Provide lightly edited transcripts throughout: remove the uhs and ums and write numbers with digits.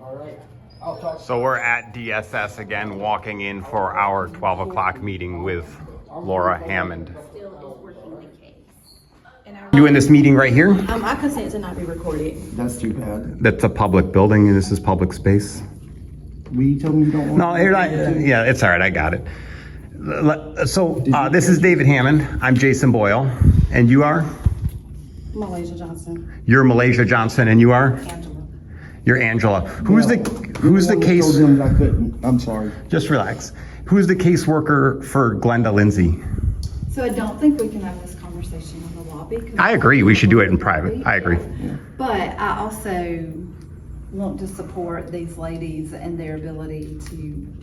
All right. I'll talk. So we're at DSS again, walking in for our 12 o'clock meeting with Laura Hammond. You in this meeting right here? I consent to not be recorded. That's too bad. That's a public building and this is public space. We told me you don't want. No, you're not, yeah, it's all right, I got it. So this is David Hammond. I'm Jason Boyle. And you are? Malaysia Johnson. You're Malaysia Johnson and you are? Angela. You're Angela. Who's the case? Told them I couldn't. I'm sorry. Just relax. Who's the caseworker for Glenda Lindsay? So I don't think we can have this conversation in the lobby. I agree, we should do it in private. I agree. But I also want to support these ladies and their ability to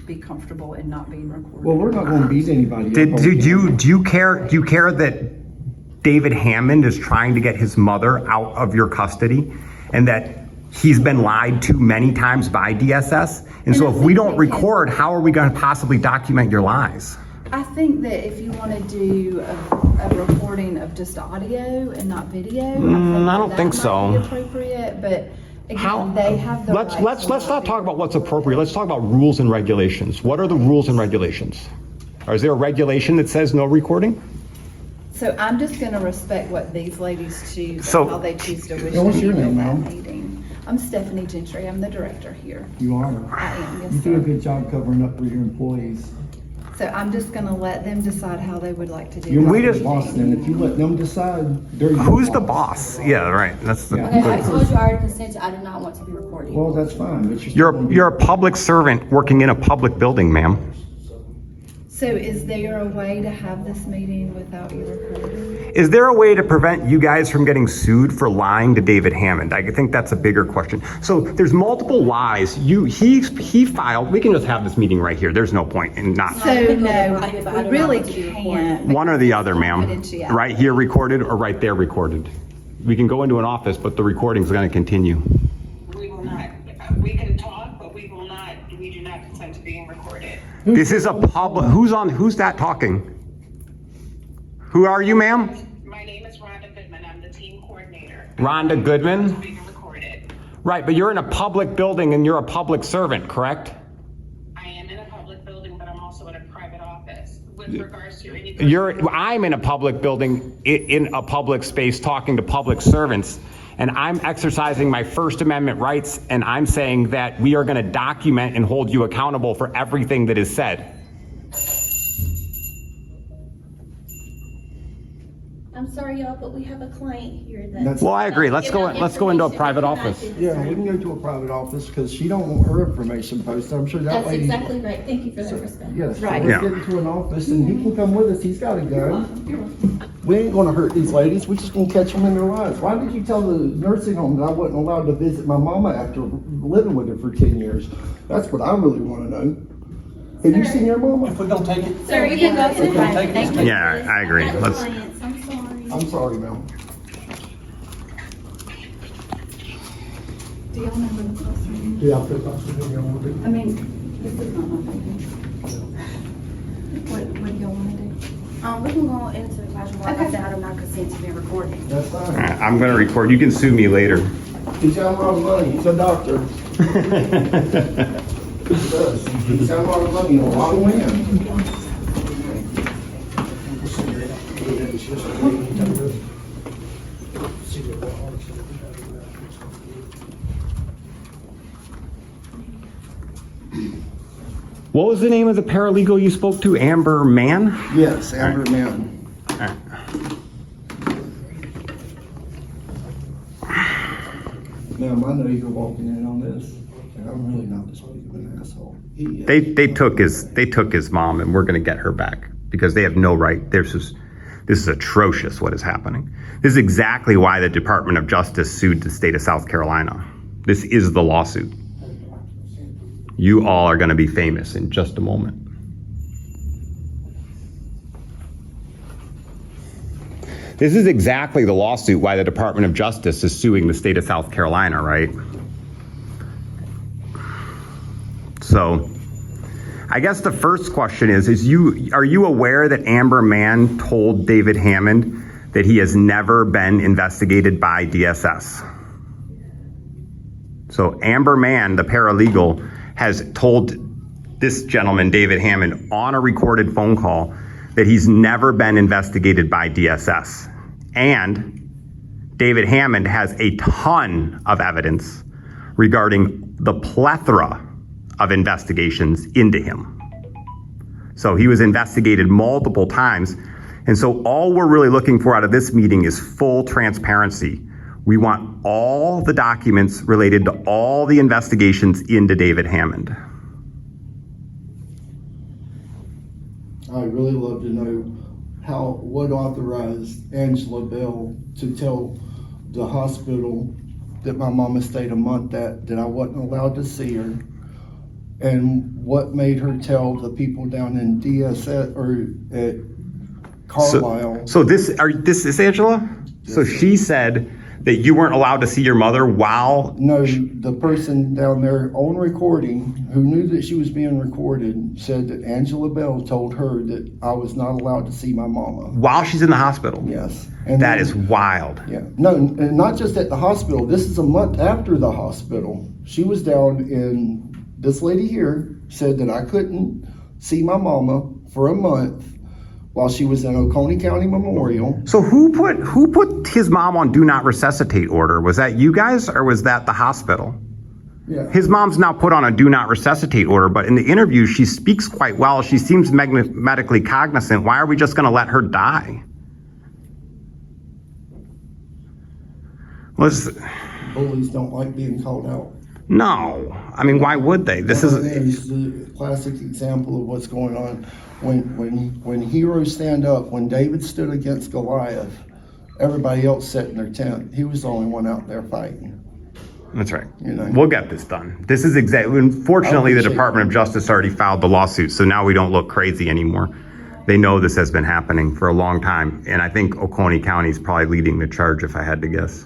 be comfortable and not being recorded. Well, we're not going to beat anybody. Do you care that David Hammond is trying to get his mother out of your custody and that he's been lied to many times by DSS? And so if we don't record, how are we going to possibly document your lies? I think that if you want to do a recording of just audio and not video, I don't think that so. might be appropriate, but again, they have the right Let's to not talk about what's appropriate. Let's talk about rules and regulations. What are the rules and regulations? Or is there a regulation that says no recording? So I'm just going to respect what these ladies choose, So- and how they choose to wish What's to your handle name, that ma'am? meeting. I'm Stephanie Gentry. I'm the director here. You are. I am, yes, You do a sir. good job covering up for your employees. So I'm just going to let them decide how they would like to do You're it. not We the just- boss, and if you let them decide, they're your Who's the boss? Yeah, right. That's the. Yeah. Okay, I told you I already consented. I do not want to be recorded. Well, that's fine, but you're. You're a public servant working in a public building, ma'am. So is there a way to have this meeting without you recording? Is there a way to prevent you guys from getting sued for lying to David Hammond? I think that's a bigger question. So there's multiple lies. He filed. We can just have this meeting right here. There's no point in not. So no, we really can't. One or the other, ma'am. Confidentiality. Right here recorded or right there recorded. We can go into an office, but the recording's going to continue. We will not, we can talk, but we do not consent to being recorded. This is a public. Who's that talking? Who are you, ma'am? My name is Rhonda Goodman. I'm the team coordinator. Rhonda Goodman? Being recorded. Right, but you're in a public building and you're a public servant, correct? I am in a public building, but I'm also in a private office. With regards to any. I'm in a public building, in a public space, talking to public servants, and I'm exercising my First Amendment rights, and I'm saying that we are going to document and hold you accountable for everything that is said. I'm sorry, y'all, but we have a client here that. Well, I agree. Let's go into a private office. Yeah, we can go to a private office, because she don't want her information posted. I'm sure that That's lady. exactly right. Thank you for that respect. Yes, Right. let's Yeah. get into an office, and he can come with us. He's gotta go. We ain't gonna hurt these ladies. We're just gonna catch them in their lies. Why did you tell the nursing home that I wasn't allowed to visit my mama after living with her for 10 years? That's what I really wanna know. Have you seen your mama? If we're gonna take it, Sir, you can go to the take Thank this. you. Yeah, I agree. Got Let's. clients. I'm sorry. I'm sorry, ma'am. Do y'all know where the close room Yeah, I'll put that in your order. is? I mean, this is not my baby. What do y'all want to do? We can go into the classroom. Like I said, I do not consent to be recorded. That's fine. I'm going to record. You can sue me later. He's got a lot of money. He's a doctor. He does. He's got a lot of money and a lot of land. What was the name of the paralegal you spoke to? Amber Mann? Yes, Amber Mountain. All right. Ma'am, I know you're walking in on this, and I'm really not this big of an asshole. He is. They took his mom, and we're going to get her back because they have no right. This is atrocious what is happening. This is exactly why the Department of Justice sued the state of South Carolina. This is the lawsuit. You all are going to be famous in just a moment. This is exactly the lawsuit why the Department of Justice is suing the state of South Carolina, right? So I guess the first question is are you aware that Amber Mann told David Hammond that he has never been investigated by DSS? So Amber Mann, the paralegal, has told this gentleman, David Hammond, on a recorded phone call that he's never been investigated by DSS. And David Hammond has a ton of evidence regarding the plethora of investigations into him. So he was investigated multiple times. And so all we're really looking for out of this meeting is full transparency. We want all the documents related to all the investigations into David Hammond. I'd really love to know what authorized Angela Bell to tell the hospital that my mama stayed a month at, that I wasn't allowed to see her. And what made her tell the people down in DSS or at Carlisle? So this is Angela? So she said that you weren't allowed to see your mother while... No, the person down there on recording who knew that she was being recorded said that Angela Bell told her that I was not allowed to see my mama. While she's in the hospital? Yes. And that is wild. Yeah. No, and not just at the hospital. This is a month after the hospital. She was down in... This lady here said that I couldn't see my mama for a month while she was in Oconee County Memorial. So who put his mom on Do Not Resuscitate order? Was that you guys or was that the hospital? Yeah. His mom's now put on a Do Not Resuscitate order, but in the interview, she speaks quite well. She seems medically cognizant. Why are we just going to let her die? Bullies don't like being called out. No. I mean, why would they? This is the classic example of what's going on. When heroes stand up, when David stood against Goliath, everybody else sat in their tent. He was the only one out there fighting. That's right. You know? We'll get this done. This is exactly. Unfortunately, the Department of Justice already filed the lawsuit, so now we don't look crazy anymore. They know this has been happening for a long time, and I think Oconee County is probably leading the charge, if I had to guess.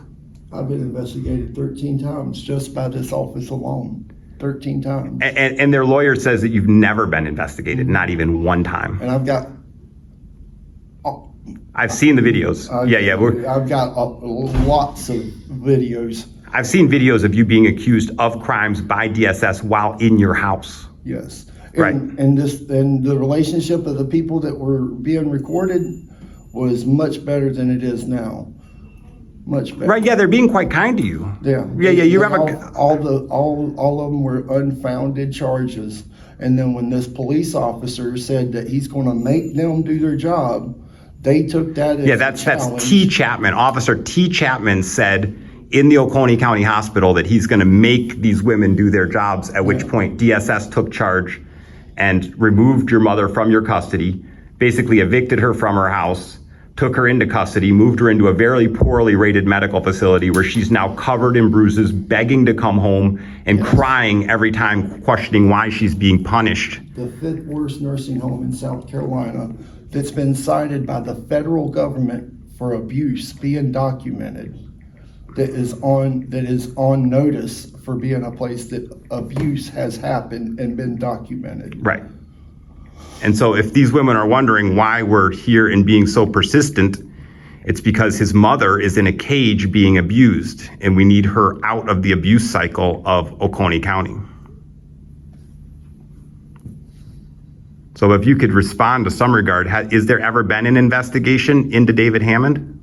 I've been investigated 13 times just by this office alone. 13 times. And their lawyer says that you've never been investigated, not even one time. And I've got... I've seen the videos. I've got lots of videos. I've seen videos of you being accused of crimes by DSS while in your house. Yes. Right. And the relationship of the people that were being recorded was much better than it is now. Much better. Right, yeah, they're being quite kind to you. Yeah. You have all of them were unfounded charges. And then when this police officer said that he's going to make them do their job, they took that as that's T. Chapman. Officer T. Chapman said in the Oconee County Hospital that he's going to make these women do their jobs, at which point DSS took charge and removed your mother from your custody, basically evicted her from her house, took her into custody, moved her into a very poorly rated medical facility where she's now covered in bruises, begging to come home and crying every time, questioning why she's being punished. The 5th worst nursing home in South Carolina that's been cited by the federal government for abuse being documented, that is on notice for being a place that abuse has happened and been documented. Right. And so if these women are wondering why we're here and being so persistent, it's because his mother is in a cage being abused, and we need her out of the abuse cycle of Oconee County. So if you could respond to some regard, is there ever been an investigation into David Hammond?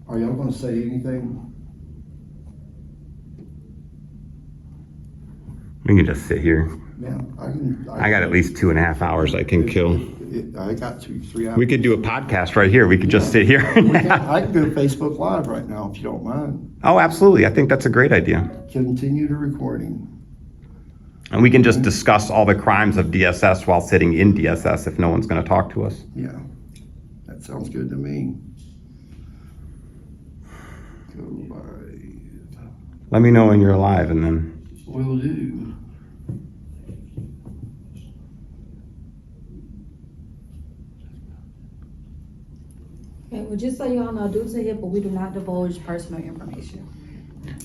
Are y'all going to say anything? We can just sit here. Yeah, I got at least 2.5 hours I can kill. I got 2-3 hours. We could do a podcast right here. We could just sit here. I can do Facebook Live right now if you don't mind. Oh, absolutely. I think that's a great idea. Continue the recording. And we can just discuss all the crimes of DSS while sitting in DSS if no one's going to talk to us. Yeah, that sounds good to me. Go live. Let me know when you're alive and then... Will do. Okay, well, just so y'all know, due to HIPAA, we do not divulge personal information.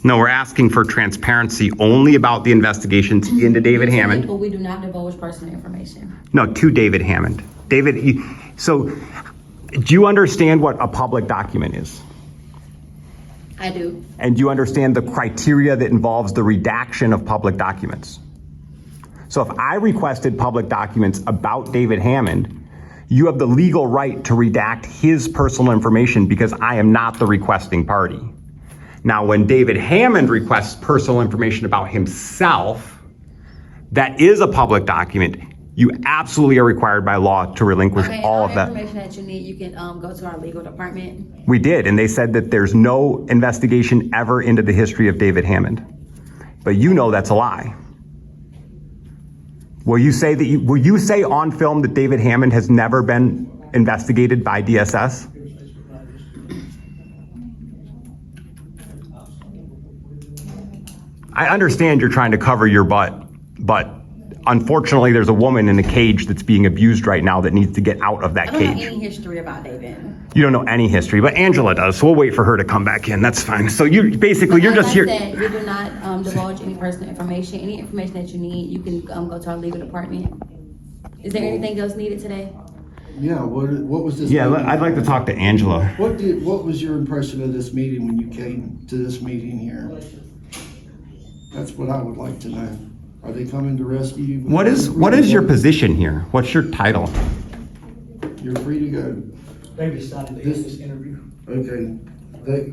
No, we're asking for transparency only about the investigations into David Hammond. But we do not divulge personal information. No, to David Hammond. David, so do you understand what a public document is? I do. And you understand the criteria that involves the redaction of public documents. So if I requested public documents about David Hammond, you have the legal right to redact his personal information because I am not the requesting party. Now, when David Hammond requests personal information about himself, that is a public document. You absolutely are required by law to relinquish Okay, all of that. information that you need, you can go to our legal department. We did, and they said that there's no investigation ever into the history of David Hammond. But you know that's a lie. Will you say on film that David Hammond has never been investigated by DSS? I understand you're trying to cover your butt, but unfortunately there's a woman in a cage that's being abused right now that needs to get out of that I don't know cage. any history about David. You don't know any history, but Angela does, so we'll wait for her to come back in. That's fine. So you're just Like here. I said, we do not divulge any personal information. Any information that you need, you can go to our legal department. Is there anything else needed today? Yeah, what was this? Yeah, meeting? I'd like to talk to Angela. What was your impression of this meeting when you came to this meeting here? That's what I would like to know. Are they coming to rescue you? What is your position here? What's your title? You're free to go. They decided to end this interview. Okay.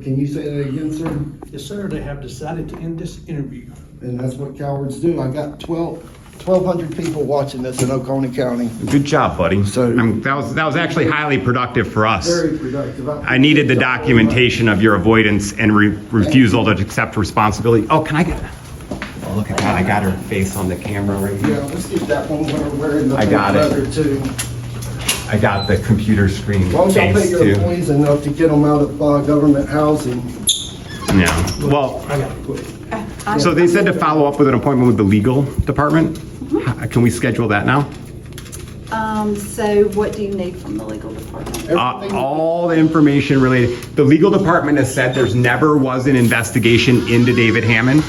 Can you say that again, sir? Yes, sir, they have decided to end this interview. And that's what cowards do. I got 1,200 people watching this in Oconee County. Good job, buddy. So- that was actually highly productive for us. Very productive. I needed the documentation of your avoidance and refusal to accept responsibility. Oh, can I get? Oh, look at that! I got her face on the camera right Yeah, here. let's get that one when we're wearing the I got it. leather too. I got the computer screen As long as y'all pay face your too. employees enough to get them out of government housing. Yeah. Well, I got to quit. so they said to follow up with an appointment with the legal department. Can we schedule that now? So what do you need from the legal department? All the information related. The legal department has said there's never was an investigation into David Hammond.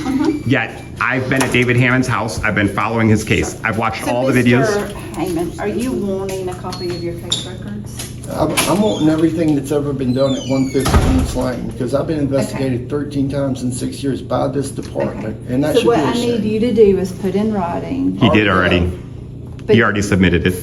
Yet I've been at David Hammond's house. I've been following his case. I've watched all the videos. Mr. Heyman, are you wanting a copy of your case records? I'm wanting everything that's ever been done at 115 Slang, because I've been investigated 13 times in 6 years by this department, and that So should be what a I need shame. you to do is put in writing. He did already. But- He already submitted it.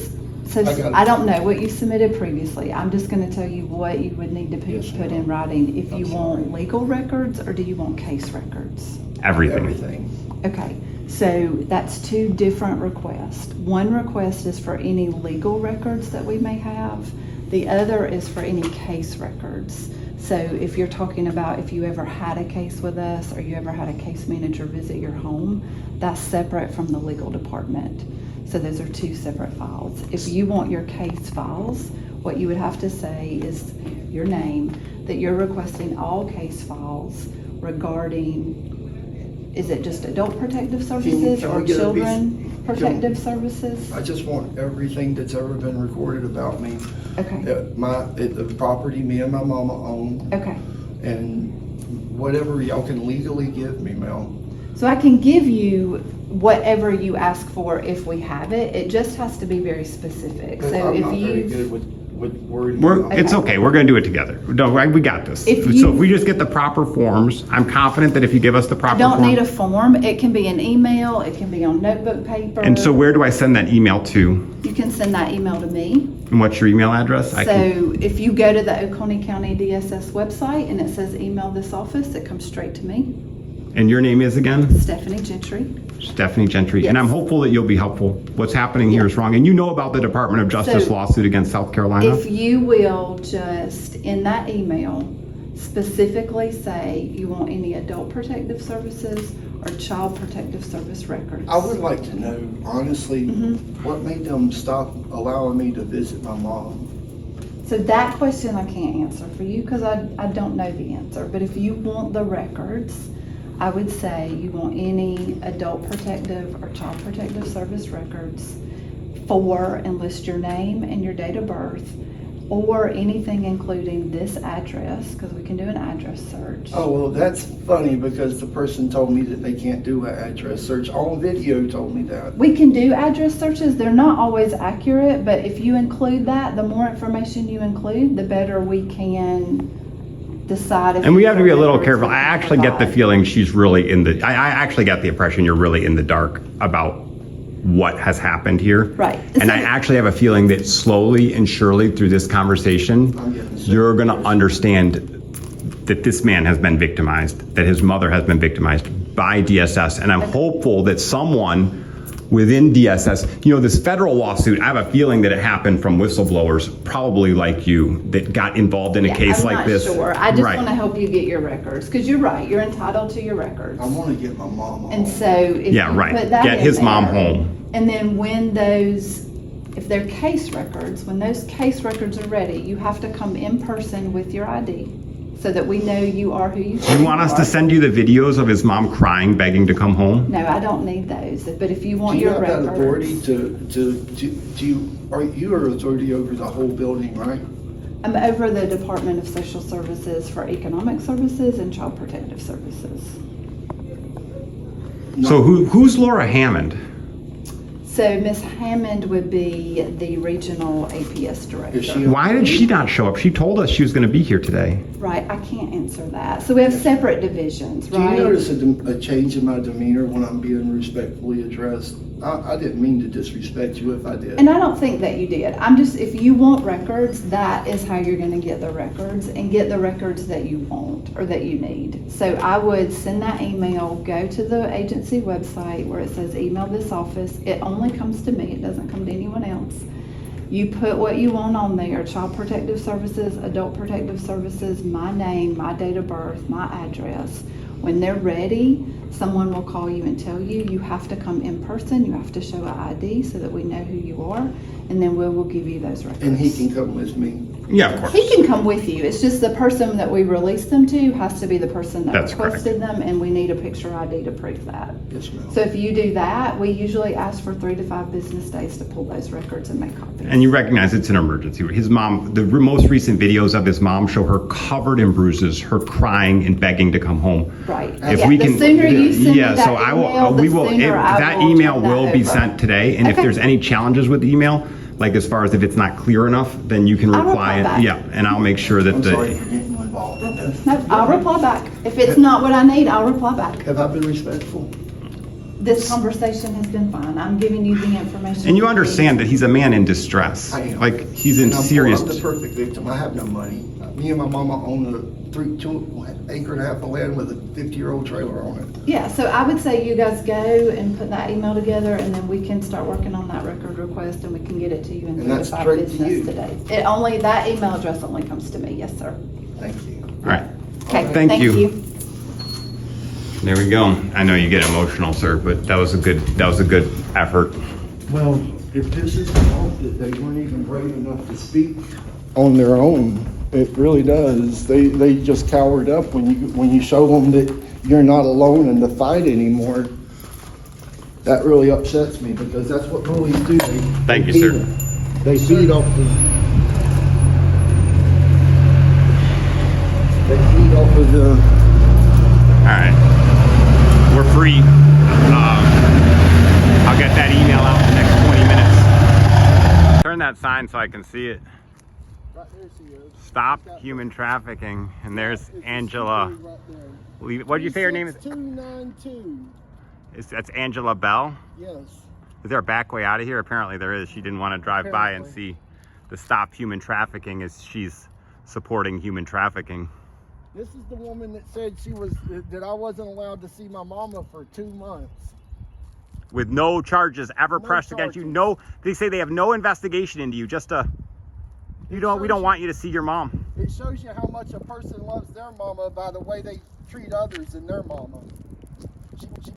So I got it. I don't know what you submitted previously. I'm just gonna tell you what you would need to Yes, put in writing. If you want legal records, or do you want case records? Everything. Everything. Okay, so that's two different requests. One request is for any legal records that we may have. The other is for any case records. So if you're talking about if you ever had a case with us or you ever had a case manager visit your home, that's separate from the legal department. So those are two separate files. If you want your case files, what you would have to say is your name, that you're requesting all case files regarding, is it just adult protective services can or we get a children piece- protective services? I just want everything that's ever been recorded about me. Okay, The property me and my mama own, okay. and whatever y'all can legally give me, Mel. So I can give you whatever you ask for if we have it. It just has to be very specific. So I'm if not very you, good with wording. It's okay. We're going to do it together. No, we got this. If So you- if we just get the proper forms, I'm confident that if you give us the I proper don't form. need a form. It can be an email. It can be on notebook paper. And so where do I send that email to? You can send that email to me. And what's your email address? So if you go to the Oconee County DSS website and it says email this office, it comes straight to me, And your name is again? Stephanie Gentry. Stephanie Gentry. And Yes. I'm hopeful that you'll be helpful. What's happening here is wrong. And you know about the Department of Justice So- lawsuit against South Carolina? If you will just, in that email, specifically say you want any adult protective services or child protective service records. I would like to know, honestly, what made them stop allowing me to visit my mom? So that question I can't answer for you because I don't know the answer. But if you want the records, I would say you want any adult protective or child protective service records for, and list your name and your date of birth, or anything including this address, because we can do an address search. Oh, well, that's funny because the person told me that they can't do an address search. On video told me that. We can do address searches. They're not always accurate, but if you include that, the more information you include, the better we can decide if. And we have to be a little records careful. we I can actually get the provide. feeling she's really I actually got the impression you're really in the dark about what has happened here. Right. And I actually have a feeling that slowly and surely through this conversation, you're going to understand that this man has been victimized, that his mother has been victimized by DSS. And I'm hopeful that someone within DSS, this federal lawsuit, I have a feeling that it happened from whistleblowers, probably like you, that got involved in a case like this. I'm not sure. I just Right. want to help you get your records, because you're right, you're entitled to your records. I want to get my mom home. And so if Yeah, you right. put that Get in his mom there, home. And then when if they're case records, when those case records are ready, you have to come in person with your ID so that we know you are who you say Do you want us to are. send you the videos of his mom crying, begging to come home? No, I don't need those, but if you Do want you your have that records. authority you are authority over the whole building, right? I'm over the Department of Social Services for Economic Services and Child Protective Services. So who's Laura Hammond? So Ms. Hammond would be the regional APS director. Is she- Why did she not show up? She told us she was going to be here today. Right, I can't answer that. So we have separate divisions, Do you right? notice a change in my demeanor when I'm being respectfully addressed? I didn't mean to disrespect you if I did. And I don't think that you did. If you want records, that is how you're gonna get the records and get the records that you want or that you need. So I would send that email, go to the agency website where it says email this office. It only comes to me, it doesn't come to anyone else. You put what you want on there, Child Protective Services, Adult Protective Services, my name, my date of birth, my address. When they're ready, someone will call you and tell you, you have to come in person, you have to show an ID so that we know who you are, and then we will give you those records. And he can come with me. Yeah, of course. He can come with you. It's just the person that we release them to has to be the person that That's requested them, and we need a picture ID to prove that. Yes, ma'am. So if you do that, we usually ask for 3 to 5 business days to pull those records and make copies. And you recognize it's an emergency. His mom, the most recent videos of his mom show her covered in bruises, her crying and begging to come home. Right. If Yeah, we the can, sooner you send me yeah. that So I will. email, the We will. sooner I That will email turn that will be over. sent today. And if Okay. there's any challenges with the email, like as far as if it's not clear enough, then you can I'll reply. reply back. Yeah, and I'll make sure that I'm sorry the. for getting you involved in this. No, I'll reply back. If it's not what I need, I'll reply back. Have I been respectful? This conversation has been fine. I'm giving you the information. And you understand that he's a man in distress. I am. Like he's in And serious. I'm the perfect victim. I have no money. Me and my mama own a 2.5 acre of land with a 50-year-old trailer on it. Yeah, so I would say you guys go and put that email together, and then we can start working on that record request, and we can get it to you in And 3 to that's 5 straight to business you. today. That email address only comes to me, yes, sir. Thank you. All right. Okay, Thank you. There we go. I know you get emotional, sir, but that was a good effort. Well, it pisses me off that they weren't even brave enough to speak on their own. It really does. They just cowered up when you show them that you're not alone in the fight anymore. That really upsets me because that's what bullies do. Thank you, feed sir. They feed off of the. All right. We're free. I'll get that email out in the next 20 minutes. Turn that sign so I can see it. Right there she is. Stop human trafficking. And there's Angela. What did you say her name is? 292. That's Angela Bell. Yes. Is there a back way out of here? Apparently there is. She didn't want to drive by and see the Stop Human Trafficking as she's supporting human trafficking. This is the woman that said that I wasn't allowed to see my mama for 2 months. With no charges ever No pressed against you. charges. No, they say they have no investigation into you. Just we don't want you to see your mom. It shows you how much a person loves their mama by the way they treat others and their mama.